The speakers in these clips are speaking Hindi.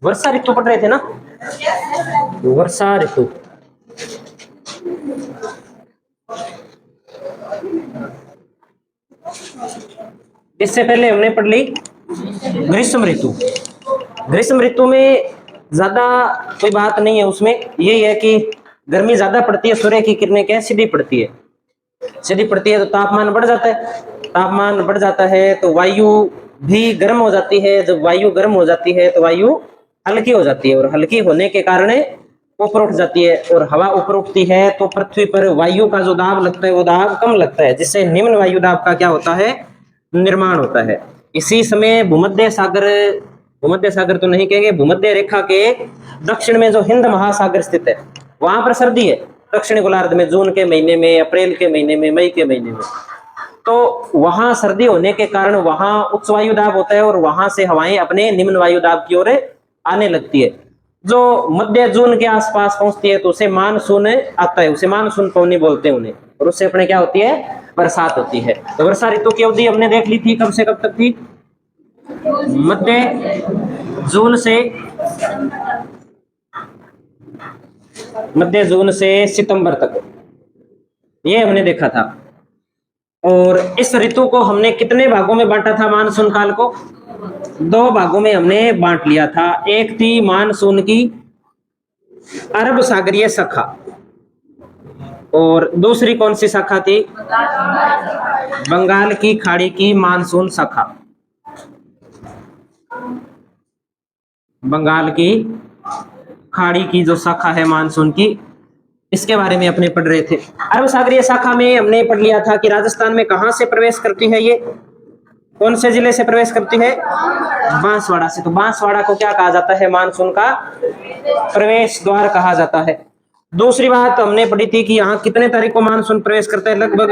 वर्षा ऋतु पढ़ रहे थे ना, वर्षा ऋतु। इससे पहले हमने पढ़ ली ग्रीष्म ऋतु। ग्रीष्म ऋतु में ज्यादा कोई बात नहीं है, उसमें यही है कि गर्मी ज्यादा पड़ती है, सूर्य की किरणें क्या सीधी पड़ती है, सीधी पड़ती है तो तापमान बढ़ जाता है, तापमान बढ़ जाता है तो वायु भी गर्म हो जाती है, जब वायु गर्म हो जाती है तो वायु हल्की हो जाती है, और हल्की होने के कारण ऊपर उठ जाती है, और हवा ऊपर उठती है तो पृथ्वी पर वायु का जो दाब लगता है वो दाब कम लगता है, जिससे निम्न वायु दाब का क्या होता है, निर्माण होता है। इसी समय भूमध्य सागर, भूमध्य सागर तो नहीं कहेंगे, भूमध्य रेखा के दक्षिण में जो हिंद महासागर स्थित है वहां पर सर्दी है, दक्षिणी गोलार्ध में जून के महीने में, अप्रैल के महीने में, मई के महीने में, तो वहां सर्दी होने के कारण वहां उच्च वायु दाब होता है और वहां से हवाएं अपने निम्न वायु दाब की ओर आने लगती है, जो मध्य जून के आसपास पहुंचती है तो उसे मानसून आता है, उसे मानसून पवनी बोलते हैं उन्हें, और उससे अपने क्या होती है, बरसात होती है। तो वर्षा ऋतु की अवधि हमने देख ली थी, कब से कब तक थी, मध्य जून से, मध्य जून से सितंबर तक, ये हमने देखा था। और इस ऋतु को हमने कितने भागों में बांटा था, मानसून काल को दो भागों में हमने बांट लिया था। एक थी मानसून की अरब सागरीय शाखा, और दूसरी कौन सी शाखा थी, बंगाल की खाड़ी की मानसून शाखा, बंगाल की खाड़ी की जो शाखा है मानसून की, इसके बारे में अपने पढ़ रहे थे। अरब सागरीय शाखा में हमने पढ़ लिया था कि राजस्थान में कहां से प्रवेश करती है, ये कौन से जिले से प्रवेश करती है, बांसवाड़ा से। तो बांसवाड़ा को क्या कहा जाता है, मानसून का प्रवेश द्वार कहा जाता है। दूसरी बात हमने पढ़ी थी कि यहाँ कितने तारीख को मानसून प्रवेश करता है, लगभग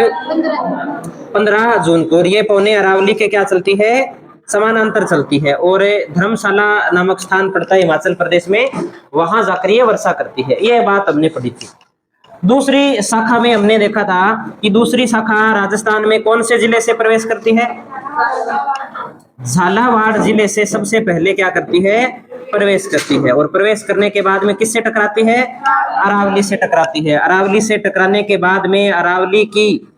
15 जून को, और ये पौने अरावली के क्या चलती है, समानांतर चलती है, और धर्मशाला नामक स्थान पड़ता है हिमाचल प्रदेश में, वहां जाकर ये वर्षा करती है, ये बात हमने पढ़ी थी। दूसरी शाखा में हमने देखा था कि दूसरी शाखा राजस्थान में कौन से जिले से प्रवेश करती है, झालावाड़ जिले से सबसे पहले क्या करती है, प्रवेश करती है, और प्रवेश करने के बाद में किससे टकराती है, अरावली से टकराती है। अरावली से टकराने के बाद में अरावली की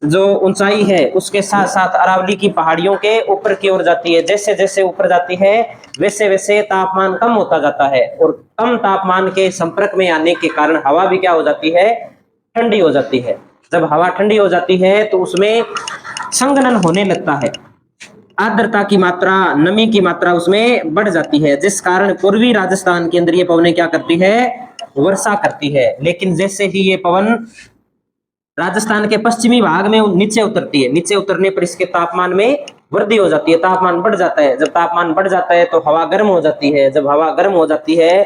जो ऊंचाई है उसके साथ साथ अरावली की पहाड़ियों के ऊपर की ओर जाती है, जैसे जैसे ऊपर जाती है वैसे वैसे तापमान कम होता जाता है, और कम तापमान के संपर्क में आने के कारण हवा भी क्या हो जाती है, ठंडी हो जाती है। जब हवा ठंडी हो जाती है तो उसमें संघनन होने लगता है, आर्द्रता की मात्रा, नमी की मात्रा उसमें बढ़ जाती है, जिस कारण पूर्वी राजस्थान के अंदर ये पवनें क्या करती है, वर्षा करती है। लेकिन जैसे ही ये पवन राजस्थान के पश्चिमी भाग में नीचे उतरती है, नीचे उतरने पर इसके तापमान में वृद्धि हो जाती है, तापमान बढ़ जाता है। जब तापमान बढ़ जाता है तो हवा गर्म हो जाती है, जब हवा गर्म हो जाती है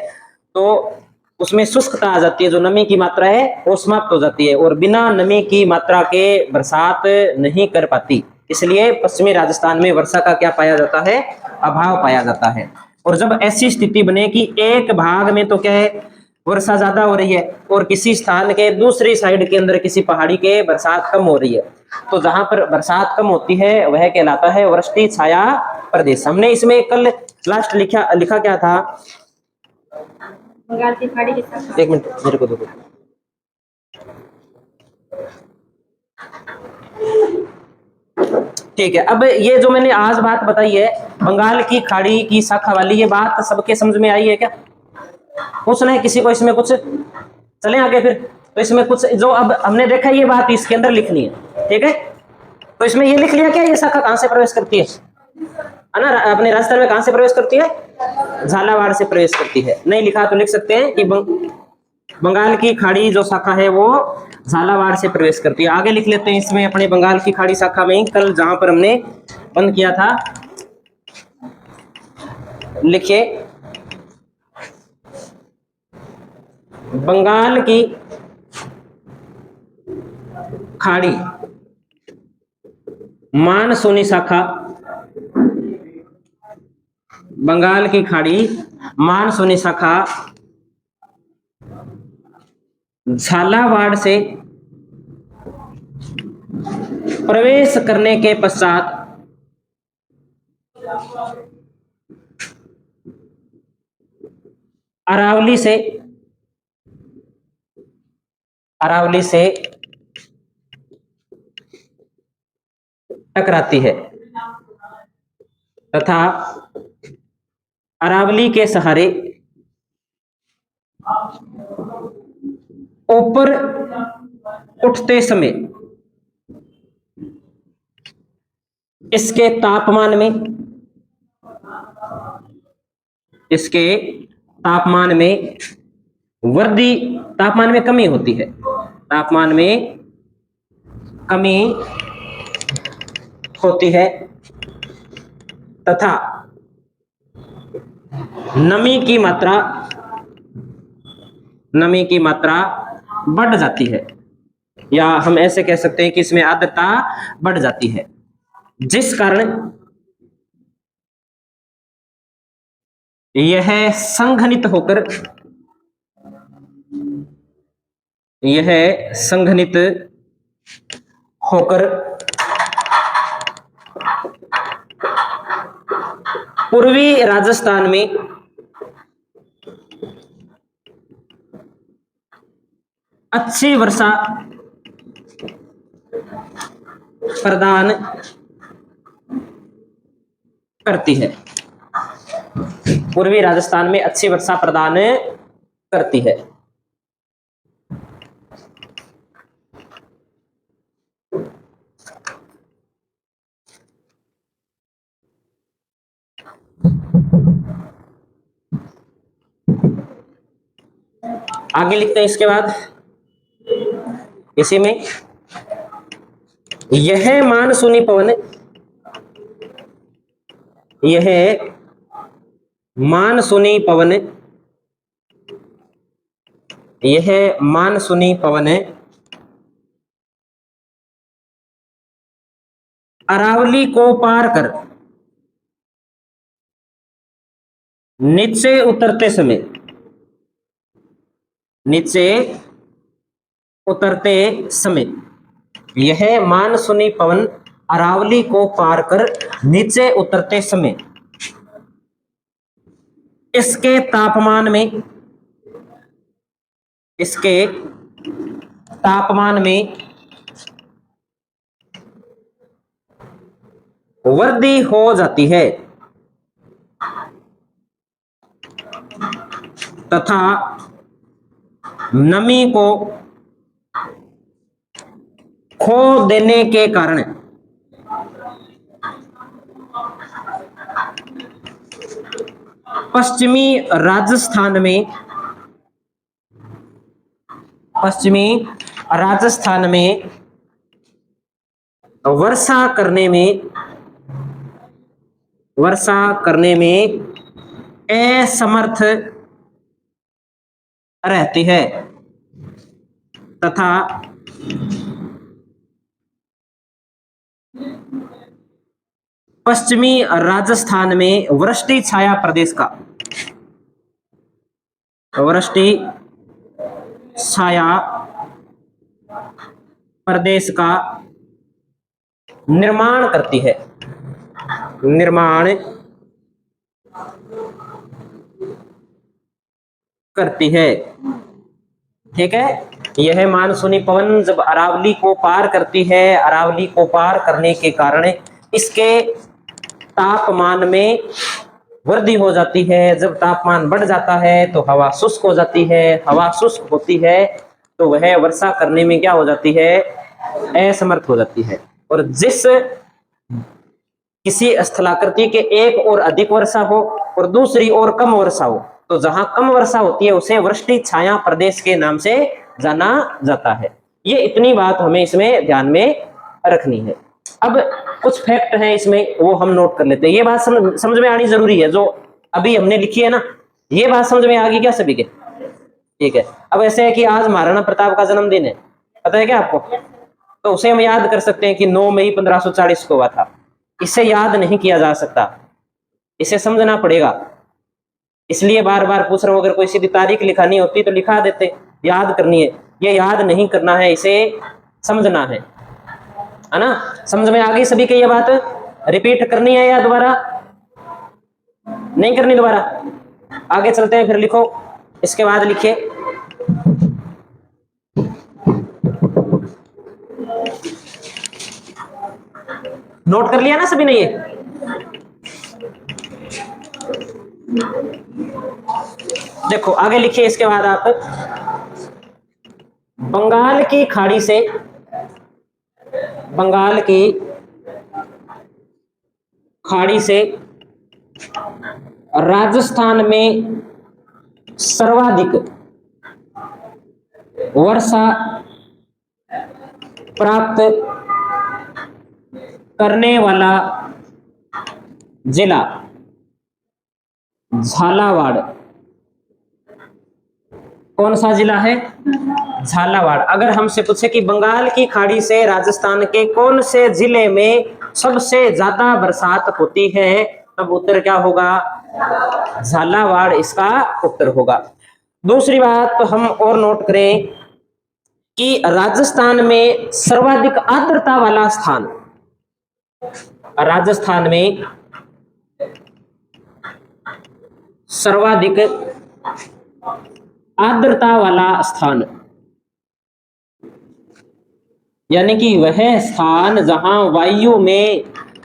तो उसमें शुष्कता आ जाती है, जो नमी की मात्रा है वो समाप्त हो जाती है, और बिना नमी की मात्रा के बरसात नहीं कर पाती, इसलिए पश्चिमी राजस्थान में वर्षा का क्या पाया जाता है, अभाव पाया जाता है। और जब ऐसी स्थिति बने कि एक भाग में तो क्या है, वर्षा ज्यादा हो रही है, और किसी स्थान के दूसरी साइड के अंदर किसी पहाड़ी के बरसात कम हो रही है, तो जहां पर बरसात कम होती है वह कहलाता है वृष्टि छाया प्रदेश। हमने इसमें कल लास्ट लिखा क्या था, बंगाल की खाड़ी, एक मिनट मेरे को दो, ठीक है। अब ये जो मैंने आज बात बताई है बंगाल की खाड़ी की शाखा वाली, ये बात सबके समझ में आई है क्या, पूछना है किसी को इसमें कुछ, चलें आगे फिर। तो इसमें कुछ जो अब हमने देखा ये बात इसके अंदर लिखनी है, ठीक है। तो इसमें ये लिख लिया क्या, ये शाखा कहां से प्रवेश करती है ना, अपने राजस्थान में कहां से प्रवेश करती है, झालावाड़ से प्रवेश करती है। नहीं लिखा तो लिख सकते हैं कि बंगाल की खाड़ी जो शाखा है वो झालावाड़ से प्रवेश करती है। आगे लिख लेते हैं इसमें अपने बंगाल की खाड़ी शाखा में, कल जहां पर हमने बंद किया था, लिखिए बंगाल की खाड़ी मानसूनी शाखा, बंगाल की खाड़ी मानसूनी शाखा झालावाड़ से प्रवेश करने के पश्चात अरावली से टकराती है तथा अरावली के सहारे ऊपर उठते समय इसके तापमान में वृद्धि, तापमान में कमी होती है, तापमान में कमी होती है तथा नमी की मात्रा बढ़ जाती है, या हम ऐसे कह सकते हैं कि इसमें आर्द्रता बढ़ जाती है, जिस कारण यह संघनित होकर पूर्वी राजस्थान में अच्छी वर्षा प्रदान करती है, पूर्वी राजस्थान में अच्छी वर्षा प्रदान करती है। आगे लिखते हैं इसके बाद इसी में, यह मानसूनी पवन अरावली को पार कर नीचे उतरते समय यह मानसूनी पवन अरावली को पार कर नीचे उतरते समय इसके तापमान में वृद्धि हो जाती है तथा नमी को खो देने के कारण पश्चिमी राजस्थान में वर्षा करने में असमर्थ रहती है तथा पश्चिमी राजस्थान में वृष्टि छाया प्रदेश का निर्माण करती है। ठीक है, यह मानसूनी पवन जब अरावली को पार करती है, अरावली को पार करने के कारण इसके तापमान में वृद्धि हो जाती है। जब तापमान बढ़ जाता है तो हवा शुष्क हो जाती है, हवा शुष्क होती है तो वह वर्षा करने में क्या हो जाती है, असमर्थ हो जाती है। और जिस किसी स्थलाकृति के एक और अधिक वर्षा हो और दूसरी ओर कम वर्षा हो, तो जहां कम वर्षा होती है उसे वृष्टि छाया प्रदेश के नाम से जाना जाता है। ये इतनी बात हमें इसमें ध्यान में रखनी है। अब कुछ फैक्ट हैं इसमें, वो हम नोट कर लेते हैं। ये बात समझ में आनी जरूरी है, जो अभी हमने लिखी है ना, ये बात समझ में आ गई क्या सभी के? ठीक है। अब ऐसे है कि आज महाराणा प्रताप का जन्मदिन है, पता है क्या आपको? तो उसे हम याद कर सकते हैं कि 9 मई 1540 को हुआ था। इसे याद नहीं किया जा सकता, इसे समझना पड़ेगा। इसलिए बार बार पूछ रहा हूं, अगर कोई सीधी तारीख लिखानी होती तो लिखा देते, याद करनी है, ये याद नहीं करना है, इसे समझना है ना? समझ में आ गई सभी की ये बात? रिपीट करनी है या दोबारा नहीं करनी? दोबारा आगे चलते हैं, फिर लिखो। इसके बाद लिखिए नोट कर लिया ना सभी ने ये? देखो आगे लिखिए इसके बाद आप बंगाल की खाड़ी से, बंगाल की खाड़ी से राजस्थान में सर्वाधिक वर्षा प्राप्त करने वाला जिला झालावाड़। कौन सा जिला है? झालावाड़। अगर हमसे पूछे कि बंगाल की खाड़ी से राजस्थान के कौन से जिले में सबसे ज्यादा बरसात होती है, तब उत्तर क्या होगा? झालावाड़ इसका उत्तर होगा। दूसरी बात तो हम और नोट करें कि राजस्थान में सर्वाधिक आर्द्रता वाला स्थान, राजस्थान में सर्वाधिक आर्द्रता वाला स्थान, यानी कि वह स्थान जहां वायु में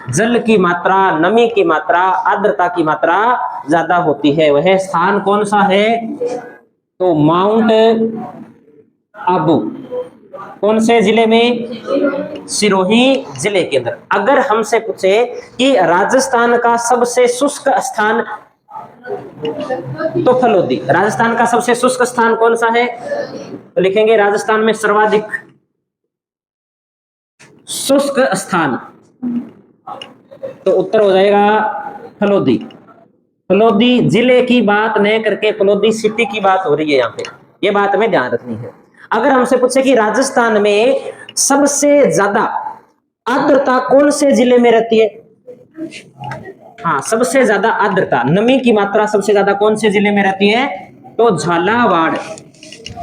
जल की मात्रा, नमी की मात्रा, आर्द्रता की मात्रा ज्यादा होती है, वह स्थान कौन सा है? तो माउंट आबू। कौन से जिले में? सिरोही जिले के अंदर। अगर हमसे पूछे कि राजस्थान का सबसे शुष्क स्थान, तो फलोदी। राजस्थान का सबसे शुष्क स्थान कौन सा है? तो लिखेंगे राजस्थान में सर्वाधिक शुष्क स्थान, तो उत्तर हो जाएगा फलोदी। फलोदी जिले की बात नहीं करके फलोदी सिटी की बात हो रही है यहाँ पे, ये बात हमें ध्यान रखनी है। अगर हमसे पूछे कि राजस्थान में सबसे ज्यादा आर्द्रता कौन से जिले में रहती है? हाँ, सबसे ज्यादा आर्द्रता, नमी की मात्रा सबसे ज्यादा कौन से जिले में रहती है? तो झालावाड़।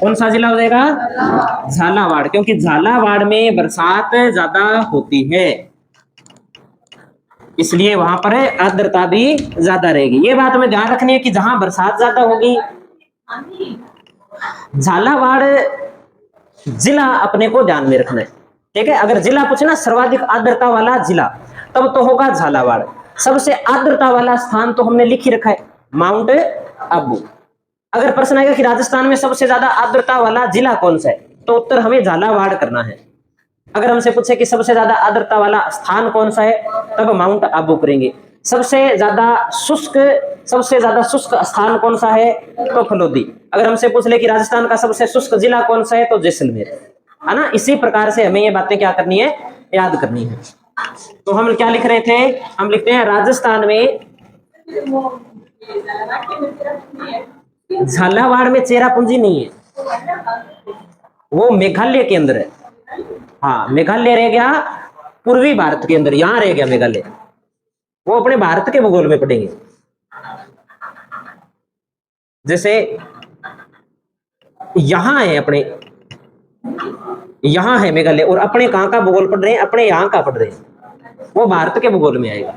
कौन सा जिला हो जाएगा? झालावाड़, क्योंकि झालावाड़ में बरसात ज्यादा होती है, इसलिए वहां पर आर्द्रता भी ज्यादा रहेगी। ये बात हमें ध्यान रखनी है कि जहां बरसात ज्यादा होगी, झालावाड़ जिला अपने को ध्यान में रखना है, ठीक है? अगर जिला पूछना सर्वाधिक आर्द्रता वाला जिला, तब तो होगा झालावाड़। सबसे आर्द्रता वाला स्थान तो हमने लिख ही रखा है, माउंट आबू। अगर प्रश्न आएगा कि राजस्थान में सबसे ज्यादा आर्द्रता वाला जिला कौन सा है, तो उत्तर हमें झालावाड़ करना है। अगर हमसे पूछे कि सबसे ज्यादा आर्द्रता वाला स्थान कौन सा है, तब माउंट आबू करेंगे। सबसे ज्यादा शुष्क स्थान कौन सा है, तो फलोदी। अगर हमसे पूछ ले कि राजस्थान का सबसे शुष्क जिला कौन सा है, तो जैसलमेर, है ना? इसी प्रकार से हमें ये बातें क्या करनी है? याद करनी है। तो हम क्या लिख रहे थे? हम लिखते हैं राजस्थान में, झालावाड़ में चेरापूंजी नहीं है, वो मेघालय के अंदर है। हाँ, मेघालय रह गया पूर्वी भारत के अंदर, यहां रह गया मेघालय, वो अपने भारत के भूगोल में पढ़ेंगे। जैसे यहां है अपने, यहां है मेघालय, और अपने कहां का भूगोल पढ़ रहे हैं? अपने यहां का पढ़ रहे हैं, वो भारत के भूगोल में आएगा,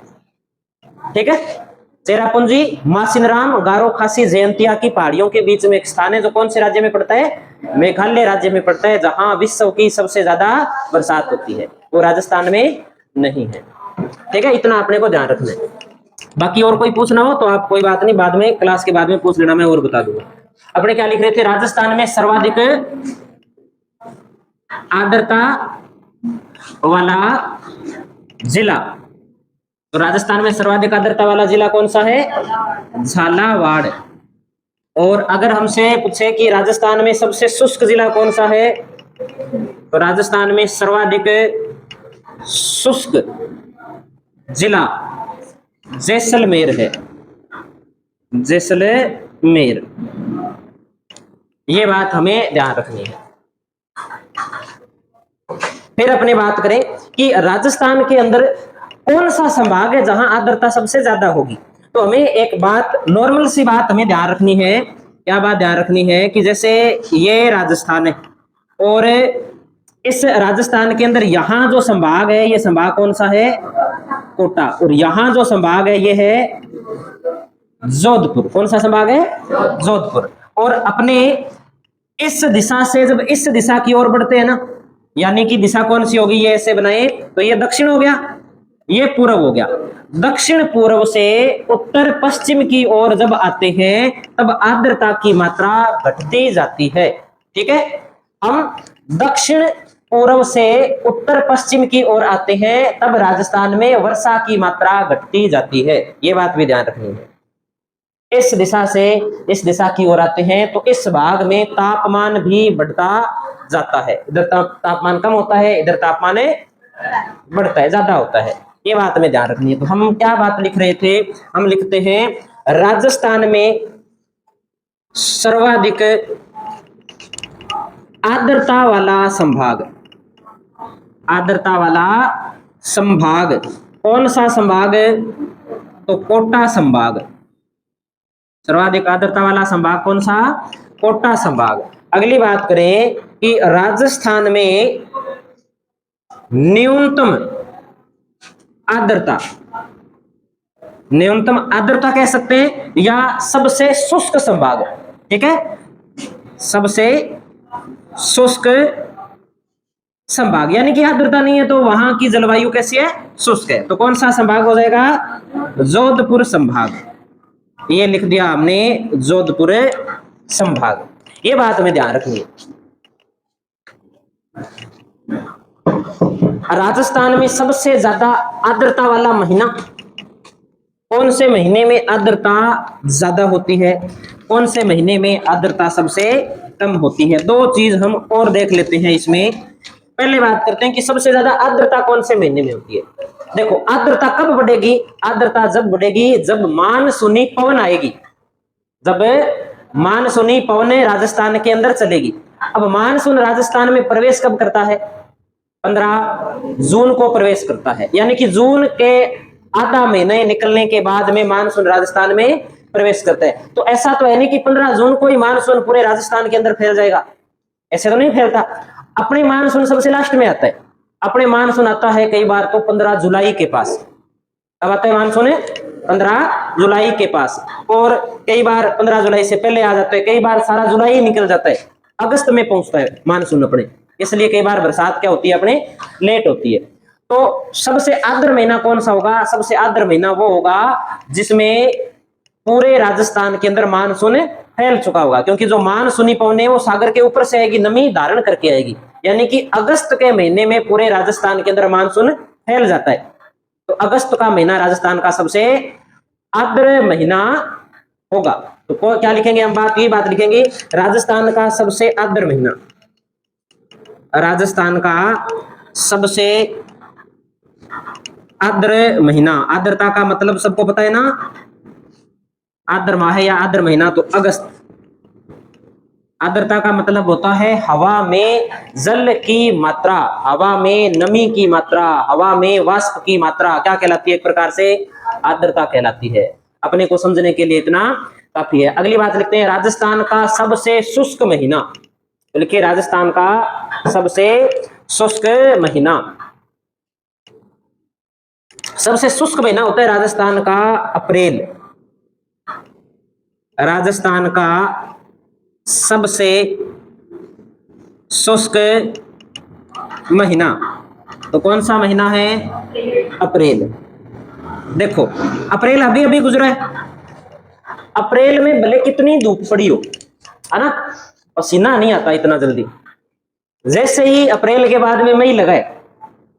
ठीक है? चेरापूंजी मासिनराम, गारो, खासी, जयंतिया की पहाड़ियों के बीच में एक स्थान है, जो कौन से राज्य में पड़ता है? मेघालय राज्य में पड़ता है, जहां विश्व की सबसे ज्यादा बरसात होती है, वो राजस्थान में नहीं है, ठीक है? इतना अपने को ध्यान रखना है। बाकी और कोई पूछना हो तो आप कोई बात नहीं, बाद में क्लास के बाद में पूछ लेना, मैं और बता दूंगा। अपने क्या लिख रहे थे? राजस्थान में सर्वाधिक आर्द्रता वाला जिला, तो राजस्थान में सर्वाधिक आर्द्रता वाला जिला कौन सा है? झालावाड़। और अगर हमसे पूछे कि राजस्थान में सबसे शुष्क जिला कौन सा है, तो राजस्थान में सर्वाधिक शुष्क जिला जैसलमेर है, जैसलमेर। ये बात हमें ध्यान रखनी है। फिर अपने बात करें कि राजस्थान के अंदर कौन सा संभाग है जहां आर्द्रता सबसे ज्यादा होगी, तो हमें एक बात, नॉर्मल सी बात हमें ध्यान रखनी है। क्या बात ध्यान रखनी है? कि जैसे ये राजस्थान है, और इस राजस्थान के अंदर यहाँ जो संभाग है, ये संभाग कौन सा है? कोटा। और यहाँ जो संभाग है, ये है जोधपुर। कौन सा संभाग है? जोधपुर। और अपने इस दिशा से जब इस दिशा की ओर बढ़ते हैं ना, यानी कि दिशा कौन सी होगी, ये ऐसे बनाए तो ये दक्षिण हो गया, ये पूर्व हो गया। दक्षिण पूर्व से उत्तर पश्चिम की ओर जब आते हैं तब आर्द्रता की मात्रा घटती जाती है। ठीक है, हम दक्षिण पूर्व से उत्तर पश्चिम की ओर आते हैं तब राजस्थान में वर्षा की मात्रा घटती जाती है, ये बात भी ध्यान रखनी है। इस दिशा से इस दिशा की ओर आते हैं तो इस भाग में तापमान भी बढ़ता जाता है, इधर तापमान कम होता है, इधर तापमान बढ़ता है, ज्यादा होता है, ये बात में ध्यान रखनी है। तो हम क्या बात लिख रहे थे, हम लिखते हैं राजस्थान में सर्वाधिक आर्द्रता वाला संभाग, आर्द्रता वाला संभाग कौन सा संभाग, तो कोटा संभाग। सर्वाधिक आर्द्रता वाला संभाग कौन सा, कोटा संभाग। अगली बात करें कि राजस्थान में न्यूनतम आर्द्रता, न्यूनतम आर्द्रता कह सकते हैं या सबसे शुष्क संभाग। ठीक है, सबसे शुष्क संभाग, यानी कि आर्द्रता नहीं है तो वहां की जलवायु कैसी है, शुष्क है, तो कौन सा संभाग हो जाएगा, जोधपुर संभाग। ये लिख दिया हमने जोधपुर संभाग, ये बात में ध्यान रखनी है। राजस्थान में सबसे ज्यादा आर्द्रता वाला महीना, कौन से महीने में आर्द्रता ज्यादा होती है, कौन से महीने में आर्द्रता सबसे कम होती है, दो चीज हम और देख लेते हैं इसमें। पहले बात करते हैं कि सबसे ज्यादा आर्द्रता कौन से महीने में होती है। देखो आर्द्रता कब बढ़ेगी, आर्द्रता जब बढ़ेगी जब मानसूनी पवन आएगी, जब मानसूनी पवन राजस्थान के अंदर चलेगी। अब मानसून राजस्थान में प्रवेश कब करता है, 15 जून को प्रवेश करता है, यानी कि जून के आधा महीने निकलने के बाद में मानसून राजस्थान में प्रवेश करता है। तो ऐसा तो है नहीं कि 15 जून को ही मानसून पूरे राजस्थान के अंदर फैल जाएगा, ऐसे तो नहीं फैलता। अपने मानसून सबसे लास्ट में आता है, अपने मानसून आता है कई बार तो 15 जुलाई के पास, कब आता है मानसून, 15 जुलाई के पास, और कई बार 15 जुलाई से पहले आ जाता है, कई बार सारा जुलाई ही निकल जाता है, अगस्त में पहुंचता है मानसून अपने, इसलिए कई बार बरसात क्या होती है अपने लेट होती है। तो सबसे आर्द्र महीना कौन सा होगा, सबसे आर्द्र महीना वो होगा जिसमें पूरे राजस्थान के अंदर मानसून फैल चुका होगा, क्योंकि जो मानसूनी पवन है वो सागर के ऊपर से आएगी, नमी धारण करके आएगी, यानी कि अगस्त के महीने में पूरे राजस्थान के अंदर मानसून फैल जाता है। तो अगस्त का महीना राजस्थान का सबसे आर्द्र महीना होगा। तो क्या लिखेंगे हम, बात ये बात लिखेंगे राजस्थान का सबसे आर्द्र महीना, राजस्थान का सबसे आर्द्र महीना, आर्द्रता का मतलब सबको पता है ना, आर्द्र माह या आर्द्र महीना तो अगस्त। आर्द्रता का मतलब होता है हवा में जल की मात्रा, हवा में नमी की मात्रा, हवा में वाष्प की मात्रा क्या कहलाती है, एक प्रकार से आर्द्रता कहलाती है। अपने को समझने के लिए इतना काफी है। अगली बात लिखते हैं राजस्थान का सबसे शुष्क महीना, लिखिए राजस्थान का सबसे शुष्क महीना, सबसे शुष्क महीना होता है राजस्थान का अप्रैल, राजस्थान का सबसे शुष्क महीना तो कौन सा महीना है, अप्रैल। देखो अप्रैल अभी अभी गुजरा है, अप्रैल में भले कितनी धूप पड़ी हो, है ना, पसीना नहीं आता इतना जल्दी। जैसे ही अप्रैल के बाद में मई लगा है,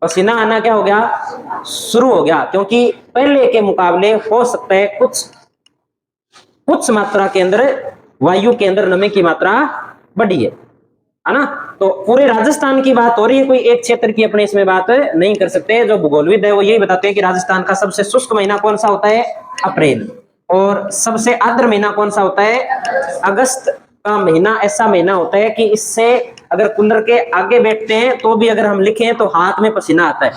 पसीना आना क्या हो गया, शुरू हो गया, क्योंकि पहले के मुकाबले हो सकता है कुछ मात्रा के अंदर वायु के अंदर नमी की मात्रा बढ़ी है ना। तो पूरे राजस्थान की बात हो रही है, कोई एक क्षेत्र की अपने इसमें बात नहीं कर सकते। जो भूगोलविद है वो यही बताते हैं कि राजस्थान का सबसे शुष्क महीना कौन सा होता है, अप्रैल, और सबसे आर्द्र महीना कौन सा होता है, अगस्त का महीना। ऐसा महीना होता है कि इससे अगर कूलर के आगे बैठते हैं तो भी अगर हम लिखें तो हाथ में पसीना आता है।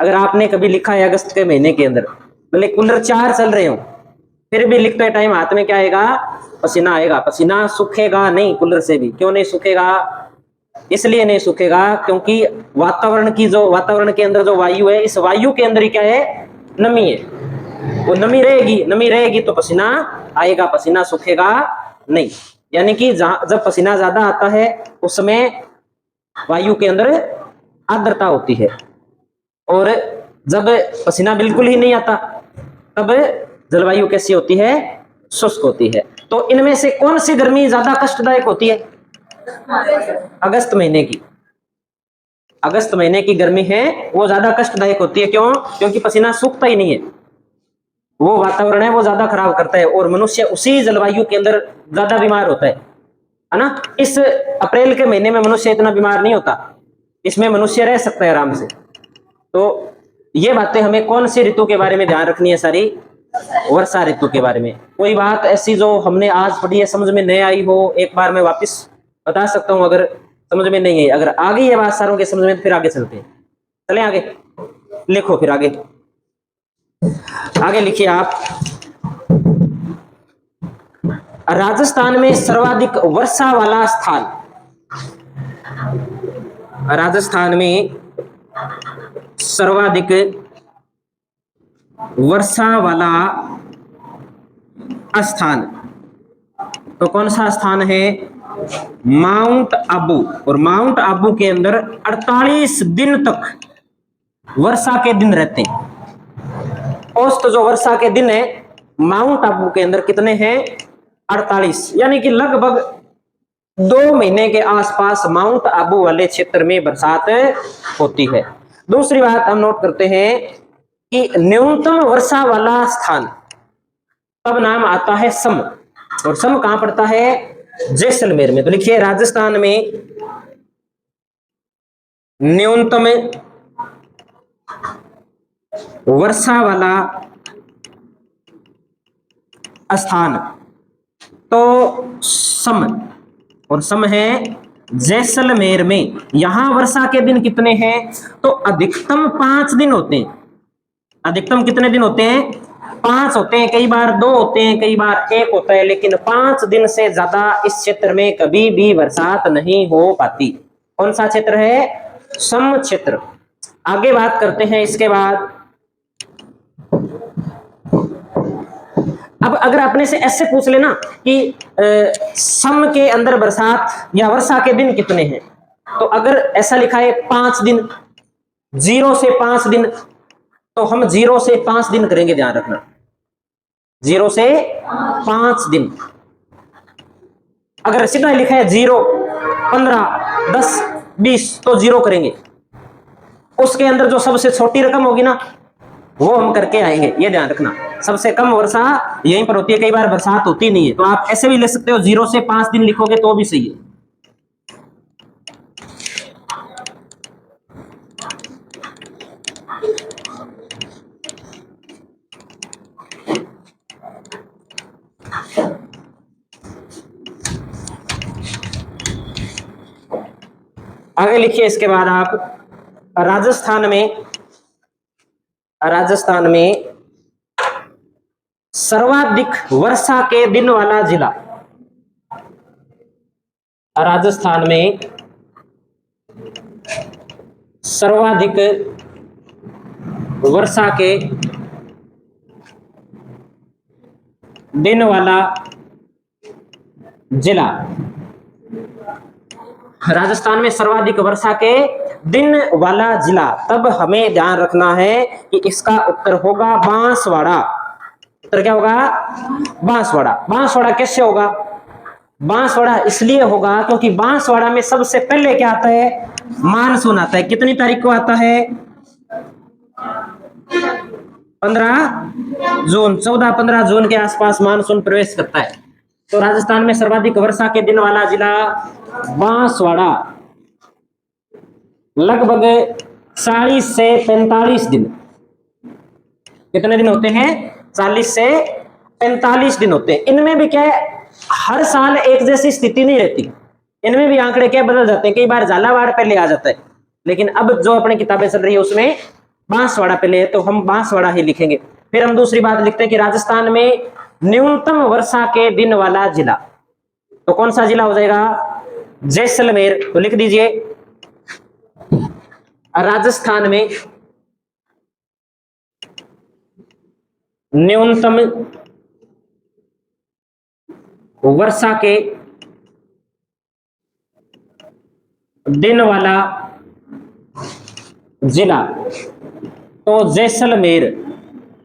अगर आपने कभी लिखा है अगस्त के महीने के अंदर, भले कूलर 4 चल रहे हो फिर भी लिखते टाइम हाथ में क्या आएगा, पसीना आएगा। पसीना सूखेगा नहीं कूलर से भी, क्यों नहीं सूखेगा, इसलिए नहीं सूखेगा क्योंकि वातावरण के अंदर जो वायु है, इस वायु के अंदर ही क्या है, नमी है, वो नमी रहेगी तो पसीना आएगा, पसीना सूखेगा नहीं। यानी कि जब पसीना ज्यादा आता है उस समय वायु के अंदर आर्द्रता होती है, और जब पसीना बिल्कुल ही नहीं आता तब जलवायु कैसी होती है, शुष्क होती है। तो इनमें से कौन सी गर्मी ज्यादा कष्टदायक होती है? अगस्त महीने की। अगस्त महीने की गर्मी है वो ज्यादा कष्टदायक होती है। क्यों? क्योंकि पसीना सूखता ही नहीं है, वो वातावरण है वो ज्यादा खराब करता है, और मनुष्य उसी जलवायु के अंदर ज्यादा बीमार होता है ना। इस अप्रैल के महीने में मनुष्य इतना बीमार नहीं होता, इसमें मनुष्य रह सकता है आराम से। तो ये बातें हमें कौन सी ऋतु के बारे में ध्यान रखनी है? सारी वर्षा ऋतु के बारे में। कोई बात ऐसी जो हमने आज पढ़ी है समझ में नहीं आई हो, एक बार मैं वापस बता सकता हूं अगर समझ में नहीं है। अगर आ गई है बात सारों के समझ में तो फिर आगे चलते हैं। चले आगे, लिखो फिर आगे। आगे लिखिए आप, राजस्थान में सर्वाधिक वर्षा वाला स्थान। राजस्थान में सर्वाधिक वर्षा वाला स्थान तो कौन सा स्थान है? माउंट आबू। और माउंट आबू के अंदर 48 दिन तक वर्षा के दिन रहते हैं। औसत जो वर्षा के दिन है माउंट आबू के अंदर कितने हैं? 48, यानी कि लगभग 2 महीने के आसपास माउंट आबू वाले क्षेत्र में बरसात होती है। दूसरी बात हम नोट करते हैं कि न्यूनतम वर्षा वाला स्थान तब नाम आता है सम, और सम कहां पड़ता है? जैसलमेर में। तो लिखिए, राजस्थान में न्यूनतम वर्षा वाला स्थान तो सम, और सम है जैसलमेर में। यहां वर्षा के दिन कितने हैं? तो अधिकतम 5 दिन होते हैं। अधिकतम कितने दिन होते हैं? 5 होते हैं, कई बार 2 होते हैं, कई बार 1 होता है, लेकिन 5 दिन से ज्यादा इस क्षेत्र में कभी भी बरसात नहीं हो पाती। कौन सा क्षेत्र है? सम क्षेत्र। आगे बात करते हैं इसके बाद। अब अगर अपने से ऐसे पूछ लेना कि सम के अंदर बरसात या वर्षा के दिन कितने हैं, तो अगर ऐसा लिखा है 5 दिन, 0 से 5 दिन, तो हम 0 से 5 दिन करेंगे, ध्यान रखना 0 से 5 दिन। अगर सीधा लिखा है 0, 15, 10, 20 तो 0 करेंगे। उसके अंदर जो सबसे छोटी रकम होगी ना वो हम करके आएंगे, ये ध्यान रखना। सबसे कम वर्षा यहीं पर होती है, कई बार बरसात होती नहीं है। तो आप ऐसे भी ले सकते हो, 0 से 5 दिन लिखोगे तो भी सही है। आगे लिखिए इसके बाद आप, राजस्थान में सर्वाधिक वर्षा के दिन वाला जिला। राजस्थान में सर्वाधिक वर्षा के दिन वाला जिला। राजस्थान में सर्वाधिक वर्षा के दिन वाला जिला, तब हमें ध्यान रखना है कि इसका उत्तर होगा बांसवाड़ा। उत्तर क्या होगा? बांसवाड़ा। बांसवाड़ा कैसे होगा? बांसवाड़ा इसलिए होगा क्योंकि बांसवाड़ा में सबसे पहले क्या आता है? मानसून आता है। कितनी तारीख को आता है? 15 जून, 14-15 जून के आसपास मानसून प्रवेश करता है। तो राजस्थान में सर्वाधिक वर्षा के दिन वाला जिला बांसवाड़ा। लगभग 40 से 45 दिन। कितने दिन होते हैं? 40 से 45 दिन होते हैं। इनमें भी क्या है, हर साल एक जैसी स्थिति नहीं रहती, इनमें भी आंकड़े क्या बदल जाते हैं। कई बार झालावाड़ पहले आ जाता है, लेकिन अब जो अपनी किताबें चल रही है उसमें बांसवाड़ा पहले है, तो हम बांसवाड़ा ही लिखेंगे। फिर हम दूसरी बात लिखते हैं कि राजस्थान में न्यूनतम वर्षा के दिन वाला जिला, तो कौन सा जिला हो जाएगा? जैसलमेर। तो लिख दीजिए, राजस्थान में न्यूनतम वर्षा के दिन वाला जिला, तो जैसलमेर,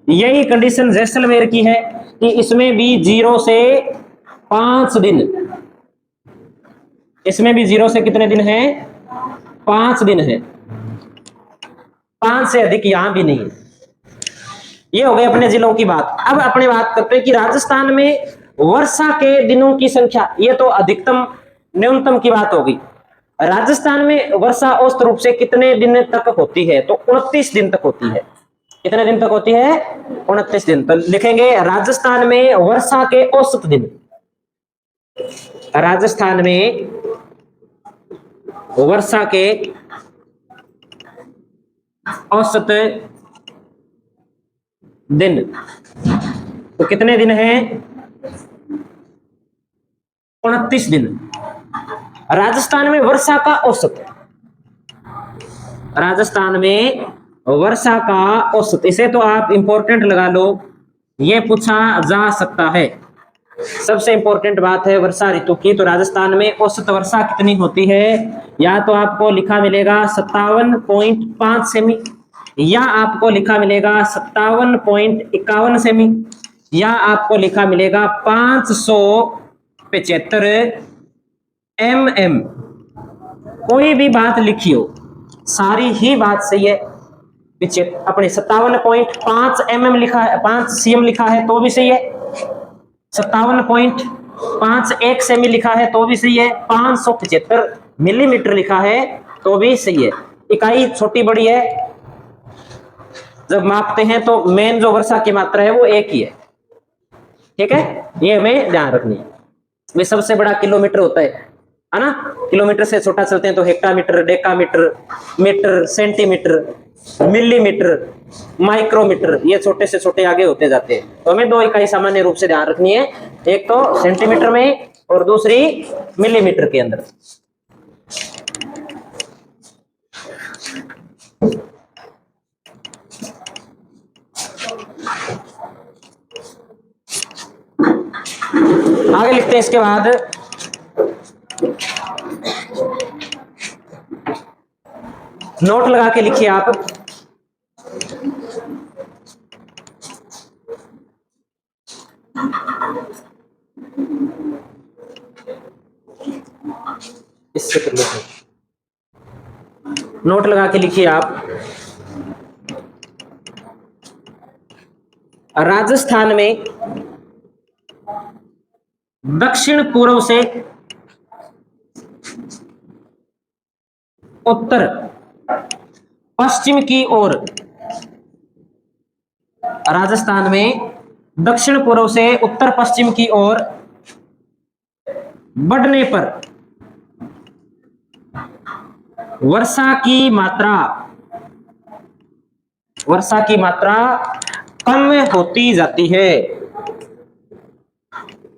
यही कंडीशन जैसलमेर की है कि इसमें भी 0 से 5 दिन, इसमें भी 0 से कितने दिन है, 5 दिन है, 5 से अधिक यहां भी नहीं है। ये हो गए अपने जिलों की बात। अब अपने बात करते हैं कि राजस्थान में वर्षा के दिनों की संख्या, ये तो अधिकतम न्यूनतम की बात होगी। राजस्थान में वर्षा औसत रूप से कितने दिन तक होती है, तो 29 दिन तक होती है। कितने दिन तक होती है, 29 दिन। तो लिखेंगे राजस्थान में वर्षा के औसत दिन, राजस्थान में वर्षा के औसत दिन, तो कितने दिन है, 29 दिन। राजस्थान में वर्षा का औसत, राजस्थान में वर्षा का औसत, इसे तो आप इंपॉर्टेंट लगा लो, ये पूछा जा सकता है। सबसे इंपॉर्टेंट बात है वर्षा ऋतु की, तो राजस्थान में औसत वर्षा कितनी होती है, या तो आपको लिखा मिलेगा 57.5 सेमी, या आपको लिखा मिलेगा 57.51 सेमी, या आपको लिखा मिलेगा 575 mm। कोई भी बात लिखी हो, सारी ही बात सही है। पीछे अपने 57.5 mm लिखा है, 5 cm लिखा है तो भी सही है, 57.51 सेमी लिखा है तो भी सही है, 575 मिलीमीटर लिखा है तो भी सही है। इकाई छोटी बड़ी है, जब मापते हैं तो मेन जो वर्षा की मात्रा है वो एक ही है। ठीक है, ये हमें ध्यान रखनी है। वे सबसे बड़ा किलोमीटर होता है ना, किलोमीटर से छोटा चलते हैं तो hectometre, decametre, metre, centimetre, millimetre, micrometre, ये छोटे से छोटे आगे होते जाते हैं। तो हमें दो इकाई सामान्य रूप से ध्यान रखनी है, एक तो सेंटीमीटर में और दूसरी मिलीमीटर के अंदर। आगे लिखते हैं इसके बाद, नोट लगा के लिखिए आप। इससे कर लेते, नोट लगा के लिखिए आप। राजस्थान में दक्षिण पूर्व से उत्तर पश्चिम की ओर, राजस्थान में दक्षिण पूर्व से उत्तर पश्चिम की ओर बढ़ने पर वर्षा की मात्रा कम होती जाती है,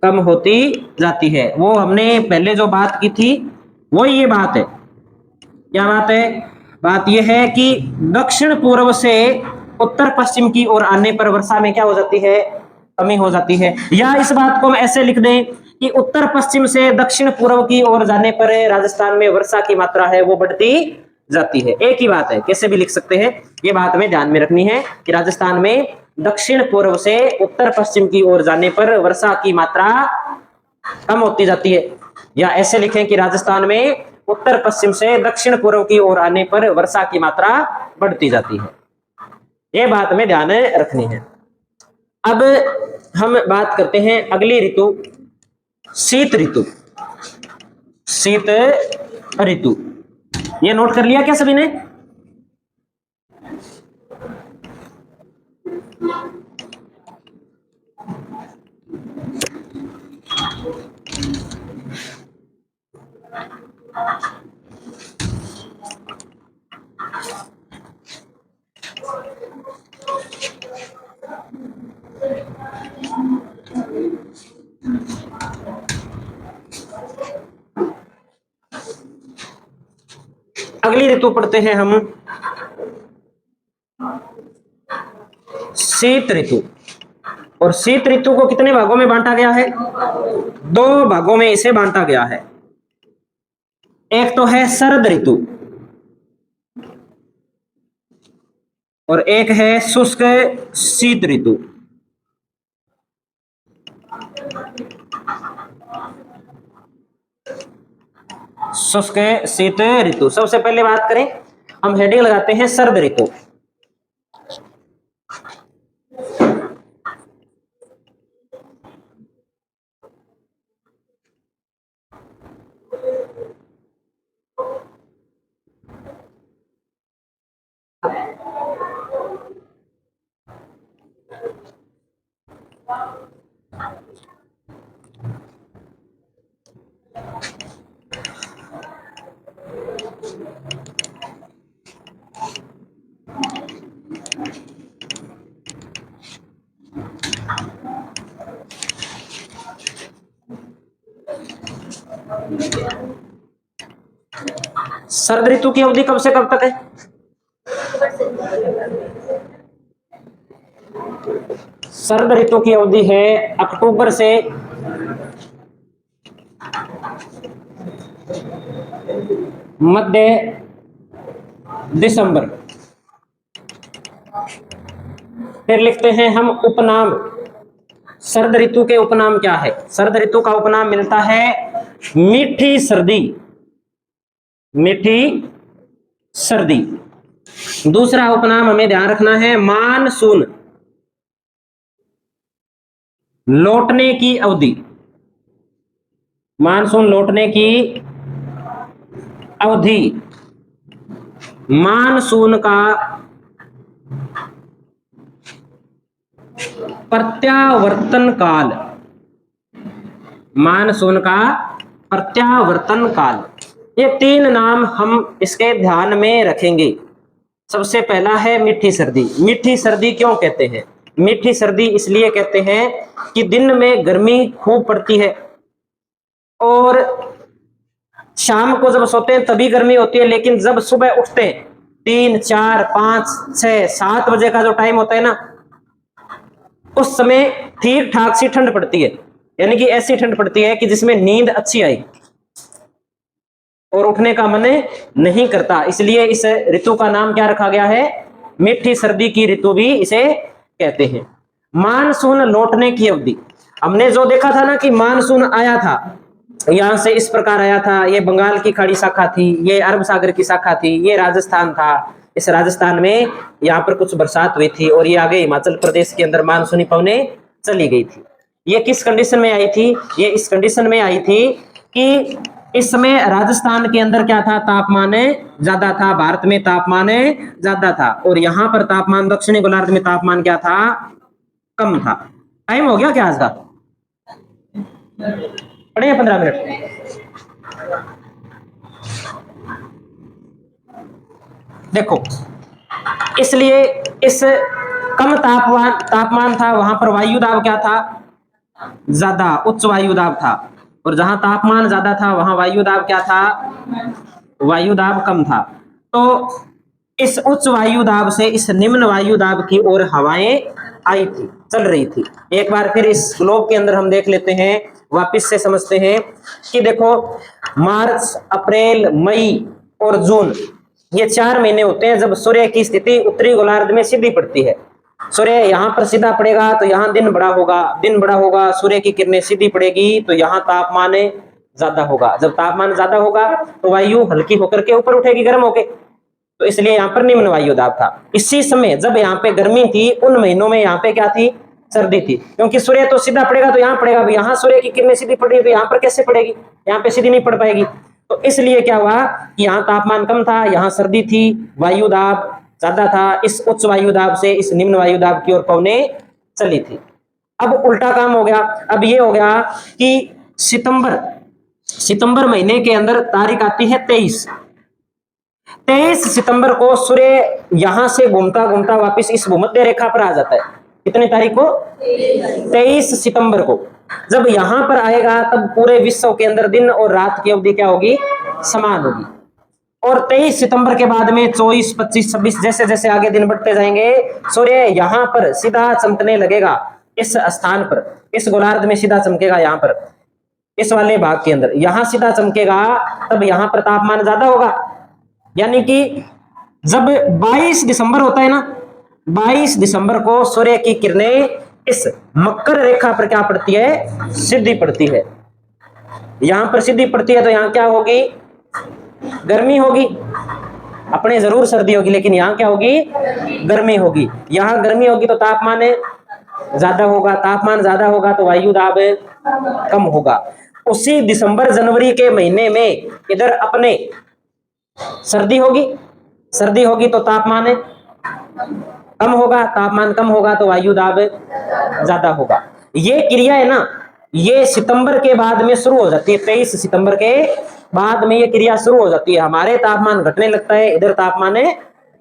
कम होती जाती है। वो हमने पहले जो बात की थी वो ये बात है। क्या बात है? बात यह है कि दक्षिण पूर्व से उत्तर पश्चिम की ओर आने पर वर्षा में क्या हो जाती है, कमी हो जाती है। या इस बात को हम ऐसे लिख दें कि उत्तर पश्चिम से दक्षिण पूर्व की ओर जाने पर राजस्थान में वर्षा की मात्रा है वो बढ़ती जाती है। एक ही बात है, कैसे भी लिख सकते हैं। ये बात हमें ध्यान में रखनी है कि राजस्थान में दक्षिण पूर्व से उत्तर पश्चिम की ओर जाने पर वर्षा की मात्रा कम होती जाती है। या ऐसे लिखें कि राजस्थान में उत्तर पश्चिम से दक्षिण पूर्व की ओर आने पर वर्षा की मात्रा बढ़ती जाती है। यह बात हमें ध्यान में रखनी है। अब हम बात करते हैं अगली ऋतु, शीत ऋतु। शीत ऋतु, ये नोट कर लिया क्या सभी ने? अगली ऋतु पढ़ते हैं हम, शीत ऋतु। और शीत ऋतु को कितने भागों में बांटा गया है? 2 भागों में इसे बांटा गया है। एक तो है शरद ऋतु और एक है शुष्क शीत ऋतु। शुष्क शीत ऋतु। सबसे पहले बात करें, हम हेडिंग लगाते हैं शरद ऋतु। शरद ऋतु की अवधि कब से कब तक है? शरद ऋतु की अवधि है अक्टूबर से मध्य दिसंबर। फिर लिखते हैं हम उपनाम। शरद ऋतु के उपनाम क्या है? शरद ऋतु का उपनाम मिलता है मीठी सर्दी। मीठी सर्दी। दूसरा उपनाम हमें ध्यान रखना है मानसून। लौटने की अवधि। मानसून लौटने की अवधि। मानसून का प्रत्यावर्तन काल। मानसून का प्रत्यावर्तन काल। ये तीन नाम हम इसके ध्यान में रखेंगे। सबसे पहला है मीठी सर्दी। मीठी सर्दी क्यों कहते हैं? मीठी सर्दी इसलिए कहते हैं कि दिन में गर्मी खूब पड़ती है और शाम को जब सोते हैं तभी गर्मी होती है, लेकिन जब सुबह उठते हैं 3, 4, 5, 6, 7 बजे का जो टाइम होता है ना, उस समय ठीक ठाक सी ठंड पड़ती है। यानी कि ऐसी ठंड पड़ती है कि जिसमें नींद अच्छी आई और उठने का मन नहीं करता। इसलिए इस ऋतु का नाम क्या रखा गया है? मीठी सर्दी की ऋतु भी इसे कहते हैं। मानसून लौटने की अवधि। हमने जो देखा था ना कि मानसून आया था, यहां से इस प्रकार आया था, ये बंगाल की खाड़ी शाखा थी, ये अरब सागर की शाखा थी, ये राजस्थान था। इस राजस्थान में यहाँ पर कुछ बरसात हुई थी और ये आगे हिमाचल प्रदेश के अंदर मानसूनी पवनें चली गई थी। ये किस कंडीशन में आई थी? ये इस कंडीशन में आई थी कि इस समय राजस्थान के अंदर क्या था? तापमान ज्यादा था, भारत में तापमान ज्यादा था और यहाँ पर तापमान, दक्षिणी गोलार्ध में तापमान क्या था? कम था। टाइम हो गया क्या आज का? पढ़े 15 मिनट। देखो, इसलिए इस कम तापमान था, वहां पर वायु दाब क्या था? ज्यादा, उच्च वायु दाब था। और जहां तापमान ज्यादा था वहां वायु दाब क्या था? वायु दाब कम था। तो इस उच्च वायु दाब से इस निम्न वायु दाब की ओर हवाएं आई थी, चल रही थी। एक बार फिर इस ग्लोब के अंदर हम देख लेते हैं, वापस से समझते हैं कि देखो, मार्च, अप्रैल, मई और जून, ये 4 महीने होते हैं जब सूर्य की स्थिति उत्तरी गोलार्ध में सीधी पड़ती है। सूर्य यहाँ पर सीधा पड़ेगा तो यहाँ दिन बड़ा होगा, दिन बड़ा होगा, सूर्य की किरणें सीधी पड़ेगी तो यहाँ तापमान ज्यादा होगा। जब तापमान ज्यादा होगा तो वायु हल्की होकर के ऊपर उठेगी गर्म होके, तो इसलिए यहाँ पर निम्न वायु दाब था। इसी समय जब यहाँ पे गर्मी थी, उन महीनों में यहाँ पे क्या थी? सर्दी थी, क्योंकि सूर्य तो सीधा पड़ेगा तो यहाँ पड़ेगा। यहाँ सूर्य की किरणें सीधी पड़ रही है तो यहाँ पर कैसे पड़ेगी? यहाँ पे सीधी नहीं पड़ पाएगी। तो इसलिए क्या हुआ कि यहाँ तापमान कम था, यहाँ सर्दी थी, वायु दाब ज्यादा था। इस उच्च वायु दाब से इस निम्न वायु दाब की ओर पवनें चली थी। अब उल्टा काम हो गया। अब ये हो गया कि सितंबर महीने के अंदर तारीख आती है 23 सितंबर को सूर्य यहां से घूमता घूमता वापस इस भूमध्य रेखा पर आ जाता है। कितनी तारीख को? 23 सितंबर को। जब यहां पर आएगा तब पूरे विश्व के अंदर दिन और रात की अवधि क्या होगी? समान होगी। और 23 सितंबर के बाद में 24, 25, 26 जैसे जैसे आगे दिन बढ़ते जाएंगे, सूर्य यहां पर सीधा चमकने लगेगा। इस स्थान पर, इस गोलार्ध में सीधा चमकेगा यहाँ पर। इस वाले भाग के अंदर यहां सीधा चमकेगा, तब यहां पर तापमान ज्यादा होगा। यानी कि जब 22 दिसंबर होता है ना, 22 दिसंबर को सूर्य की किरणें इस मकर रेखा पर क्या पड़ती है, सीधी पड़ती है। यहां पर सीधी पड़ती है तो यहां क्या होगी, गर्मी होगी। अपने जरूर सर्दी होगी, लेकिन यहां क्या होगी, गर्मी होगी। यहां गर्मी होगी तो तापमान ज्यादा होगा, तापमान ज्यादा होगा तो वायु दाब कम होगा। उसी दिसंबर जनवरी के महीने में इधर अपने सर्दी होगी, सर्दी होगी तो तापमान कम होगा, तापमान कम होगा तो वायु दाब ज्यादा होगा। ये क्रिया है ना, ये सितंबर के बाद में शुरू हो जाती है। 23 सितंबर के बाद में ये क्रिया शुरू हो जाती है। हमारे तापमान घटने लगता है, इधर तापमान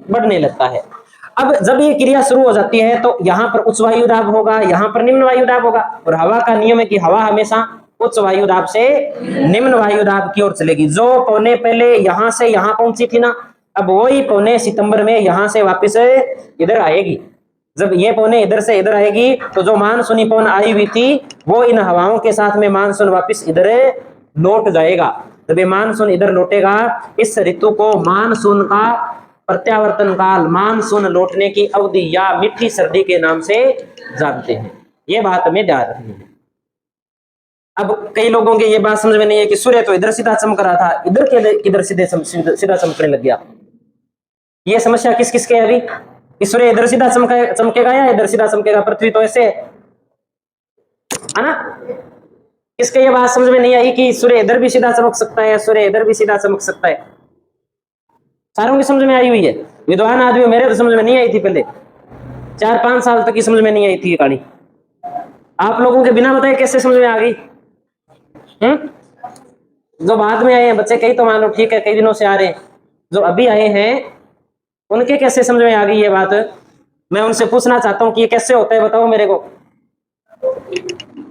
बढ़ने लगता है। अब जब ये क्रिया शुरू हो जाती है तो यहाँ पर उच्च वायु दाब होगा, यहाँ पर निम्न वायु दाब होगा। और हवा का नियम है कि हवा हमेशा उच्च वायु दाब से निम्न वायु दाब की ओर चलेगी। जो पौने पहले यहां से यहां पहुंची थी ना, अब वही पौने सितंबर में यहां से वापस इधर आएगी। जब ये पौने इधर से इधर आएगी तो जो मानसूनी पवन आई हुई थी वो इन हवाओं के साथ में मानसून वापस इधर लौट जाएगा। जब ये मानसून इधर लौटेगा, इस ऋतु को मानसून का प्रत्यावर्तन काल, मानसून लौटने की अवधि या मीठी सर्दी के नाम से जानते हैं। ये बात हमें ध्यान रखनी है। अब कई लोगों के ये बात समझ में नहीं है कि सूर्य तो इधर सीधा चमक रहा था, इधर के किधर सीधा चमकने लग गया। ये समस्या किस किस के है अभी, कि सूर्य इधर सीधा चमकेगा या इधर सीधा चमकेगा। पृथ्वी तो ऐसे है ना। किसके ये बात समझ में नहीं आई कि सूर्य इधर भी सीधा चमक सकता है, सूर्य इधर भी सीधा चमक सकता है। सारों की समझ में आई हुई है। विद्वान आदमी, मेरे तो समझ में नहीं आई थी पहले, 4-5 साल तक की समझ में नहीं आई थी ये कहानी। आप लोगों के बिना बताए कैसे समझ में आ गई? जो बाद में आए हैं बच्चे, कई तो मान लो ठीक है कई दिनों से आ रहे हैं, जो अभी आए हैं उनके कैसे समझ में आ गई ये बात? मैं उनसे पूछना चाहता हूँ कि ये कैसे होता है, बताओ मेरे को,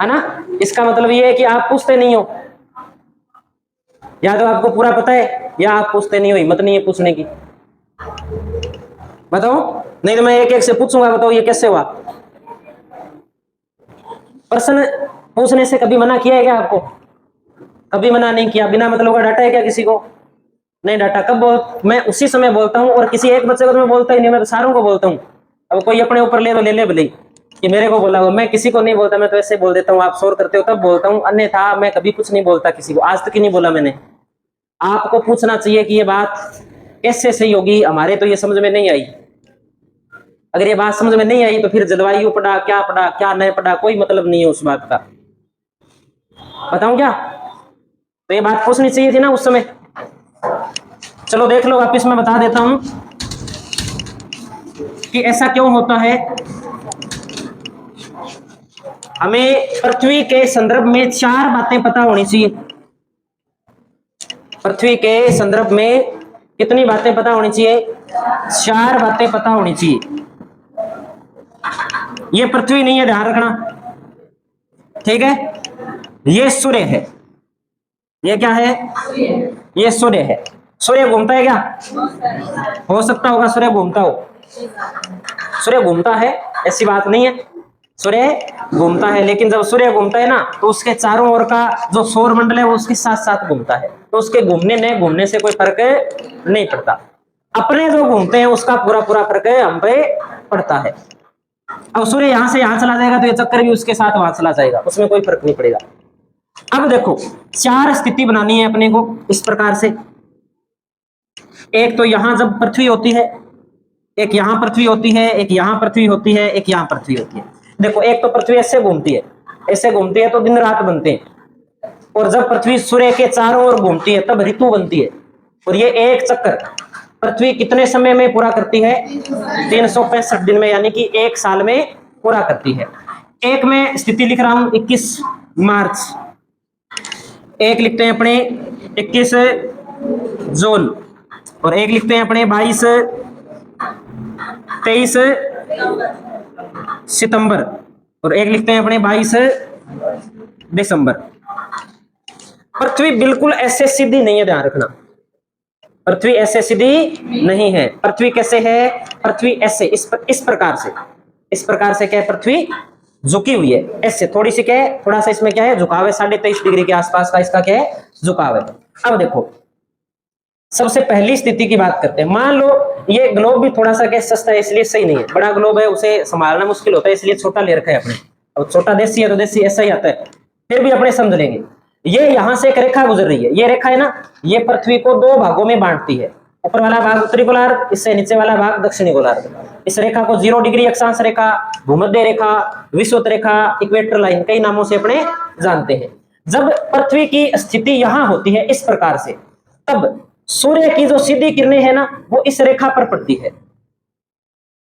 है ना। इसका मतलब ये है कि आप पूछते नहीं हो, या तो आपको पूरा पता है या आप पूछते नहीं हो, हिम्मत नहीं है पूछने की। बताओ, नहीं तो मैं एक एक से पूछूंगा, बताओ ये कैसे हुआ। प्रश्न पूछने से कभी मना किया है क्या आपको? कभी मना नहीं किया। बिना मतलब का डाटा है क्या किसी को? नहीं डाटा। कब मैं उसी समय बोलता हूँ, और किसी एक बच्चे को तो मैं बोलता ही नहीं, मैं तो सारों को बोलता हूँ। अब कोई अपने ऊपर ले तो ले भले कि मेरे को बोला हो, मैं किसी को नहीं बोलता, मैं तो ऐसे बोल देता हूँ। आप शोर करते हो तब बोलता हूँ, अन्यथा मैं कभी कुछ नहीं बोलता किसी को, आज तक ही नहीं बोला मैंने। आपको पूछना चाहिए कि ये बात कैसे सही होगी, हमारे तो ये समझ में नहीं आई। अगर ये बात समझ में नहीं आई तो फिर जलवायु पढ़ा क्या नहीं पढ़ा, कोई मतलब नहीं है उस बात का। बताऊं क्या? तो ये बात पूछनी चाहिए थी ना उस समय। चलो देख लो वापिस, मैं बता देता हूं कि ऐसा क्यों होता है। हमें पृथ्वी के संदर्भ में 4 बातें पता होनी चाहिए। पृथ्वी के संदर्भ में कितनी बातें पता होनी चाहिए? 4 बातें पता होनी चाहिए। ये पृथ्वी नहीं है, ध्यान रखना, ठीक है। ये सूर्य है। ये क्या है? ये सूर्य है। सूर्य घूमता है क्या? हो सकता होगा सूर्य घूमता हो। सूर्य घूमता है, ऐसी बात नहीं है, सूर्य घूमता है। लेकिन जब सूर्य घूमता है ना तो उसके चारों ओर का जो सौर मंडल है वो उसके साथ साथ घूमता है, तो उसके घूमने न घूमने से कोई फर्क नहीं पड़ता। अपने जो घूमते हैं उसका पूरा पूरा फर्क हम पे पड़ता है। अब सूर्य यहां से यहां चला जाएगा तो ये चक्कर भी उसके साथ वहां चला जाएगा, उसमें कोई फर्क नहीं पड़ेगा। अब देखो 4 स्थिति बनानी है अपने को इस प्रकार से। एक तो यहां जब पृथ्वी होती है, एक यहां पृथ्वी होती है, एक यहां पृथ्वी होती है, एक यहां पृथ्वी होती है। देखो एक तो पृथ्वी ऐसे घूमती है, ऐसे घूमती है तो दिन रात बनते हैं। और जब पृथ्वी सूर्य के चारों ओर घूमती है तब ऋतु बनती है। और ये एक चक्कर पृथ्वी कितने समय में पूरा करती है? 365 दिन में, यानी कि 1 साल में पूरा करती है। एक में स्थिति लिख रहा हूं 21 मार्च, एक लिखते हैं अपने 21 जून, और एक लिखते हैं अपने 23 सितंबर, और एक लिखते हैं अपने 22 दिसंबर। पृथ्वी बिल्कुल ऐसे सीधी नहीं है, ध्यान रखना, पृथ्वी ऐसे सीधी नहीं है। पृथ्वी कैसे है? पृथ्वी ऐसे इस प्रकार से, इस प्रकार से क्या है पृथ्वी? झुकी हुई है, ऐसे थोड़ी सी क्या है, थोड़ा सा इसमें क्या है, झुकाव है, 23.5 डिग्री के आसपास का इसका क्या है, झुकाव है। अब देखो सबसे पहली स्थिति की बात करते हैं। मान लो ये ग्लोब भी थोड़ा सा क्या सस्ता है इसलिए सही नहीं है, बड़ा ग्लोब है उसे संभालना मुश्किल होता है इसलिए छोटा ले रखा है अपने। अब छोटा देसी है तो देसी ऐसा ही आता है, फिर भी अपने समझ लेंगे। ये यहां से एक रेखा गुजर रही है, ये रेखा है ना, ये पृथ्वी को दो भागों में बांटती है, ऊपर वाला भाग उत्तरी गोलार्ध, इससे नीचे वाला भाग दक्षिणी गोलार्ध। इस रेखा को 0 डिग्री अक्षांश रेखा, भूमध्य रेखा, विषुवत रेखा, इक्वेटर लाइन, कई नामों से अपने जानते हैं। जब पृथ्वी की स्थिति यहां होती है इस प्रकार से, तब सूर्य की जो सीधी किरणें है ना वो इस रेखा पर पड़ती है,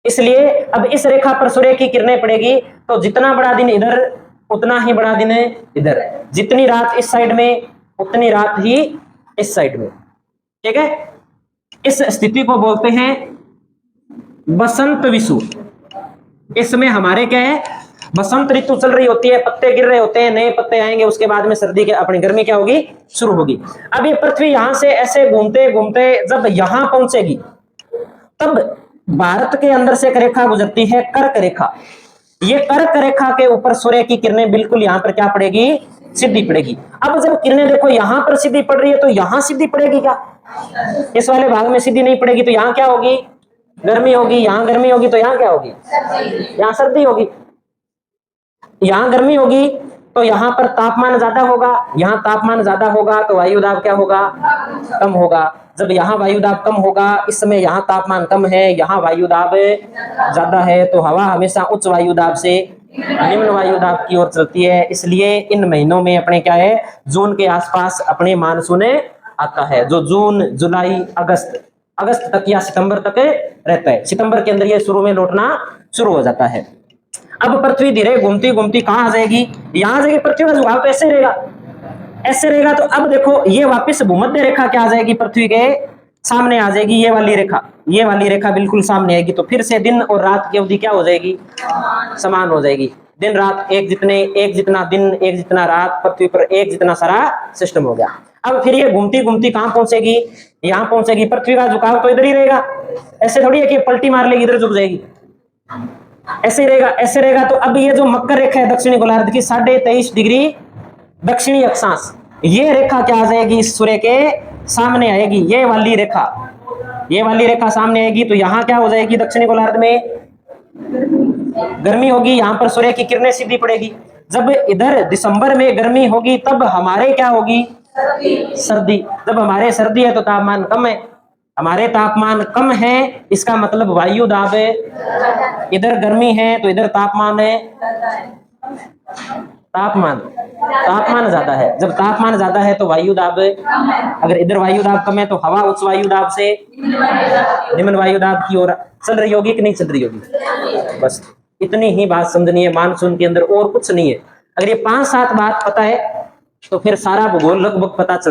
इसलिए अब इस रेखा पर सूर्य की किरणें पड़ेगी तो जितना बड़ा दिन इधर उतना ही बड़ा दिन इधर, जितनी रात इस साइड में उतनी रात ही इस साइड में, ठीक है। इस स्थिति को बोलते हैं बसंत विषु। इसमें हमारे क्या है, बसंत ऋतु चल रही होती है, पत्ते गिर रहे होते हैं, नए पत्ते आएंगे, उसके बाद में सर्दी के अपनी गर्मी क्या होगी, शुरू होगी। अब ये पृथ्वी यहां से ऐसे घूमते घूमते जब यहां पहुंचेगी तब भारत के अंदर से एक रेखा गुजरती है, कर्क रेखा। ये कर्क रेखा के ऊपर सूर्य की किरणें बिल्कुल यहां पर क्या पड़ेगी, सीधी पड़ेगी। अब जब किरणें देखो यहां पर सीधी पड़ रही है तो यहां सीधी पड़ेगी क्या, इस वाले भाग में सीधी नहीं पड़ेगी, तो यहां क्या होगी, गर्मी होगी। यहां गर्मी होगी तो यहां क्या होगी, यहां सर्दी होगी। यहां गर्मी होगी तो यहां पर तापमान ज्यादा होगा, यहां तापमान ज्यादा होगा तो वायुदाब क्या होगा, कम होगा। जब यहाँ वायुदाब कम होगा, इस समय यहाँ तापमान कम है, यहाँ वायुदाब ज्यादा है, तो हवा हमेशा उच्च वायुदाब से निम्न वायुदाब की ओर चलती है। इसलिए इन महीनों में अपने क्या है, जून के आसपास अपने मानसून आता है, जो जून जुलाई अगस्त तक या सितंबर तक रहता है। सितंबर के अंदर ये शुरू में लौटना शुरू हो जाता है। अब पृथ्वी धीरे घूमती घूमती कहाँ आ जाएगी, यहाँ आ जाएगी। पृथ्वी का झुकाव तो ऐसे रहेगा, ऐसे रहेगा। तो अब देखो ये वापस भूमध्य रेखा क्या आ जाएगी, पृथ्वी के सामने आ जाएगी, ये वाली रेखा, ये वाली रेखा बिल्कुल सामने आएगी। तो फिर से दिन और रात की अवधि क्या हो जाएगी, समान हो जाएगी। दिन रात एक जितने, एक जितना दिन, एक जितना रात, पृथ्वी पर एक जितना सारा सिस्टम हो गया। अब फिर ये घूमती घूमती कहां पहुंचेगी, यहां पहुंचेगी। पृथ्वी का झुकाव तो इधर ही रहेगा, ऐसे थोड़ी है कि पलटी मार लेगी इधर झुक जाएगी, ऐसे ही रहेगा, ऐसे रहेगा। तो अब ये जो मकर रेखा है दक्षिणी गोलार्ध की 23.5 डिग्री दक्षिणी अक्षांश, ये रेखा क्या आ जाएगी, सूर्य के सामने आएगी। ये वाली रेखा, ये वाली रेखा सामने आएगी तो यहाँ क्या हो जाएगी, दक्षिणी गोलार्ध में गर्मी होगी, यहाँ पर सूर्य की किरणें सीधी पड़ेगी। जब इधर दिसंबर में गर्मी होगी तब हमारे क्या होगी, सर्दी। जब हमारे सर्दी है तो तापमान कम है, हमारे तापमान कम है, इसका मतलब वायु दाब है, इधर गर्मी है तो इधर तापमान है, तापमान ज्यादा है। जब तापमान ज्यादा है तो वायु दाब, अगर इधर वायु दाब कम है तो हवा उच्च वायु दाब से निम्न वायु दाब की ओर चल रही होगी कि नहीं चल रही होगी। बस इतनी ही बात समझनी है मानसून के अंदर, और कुछ नहीं है। अगर ये 5-7 बात पता है तो फिर सारा भूगोल लगभग पता चल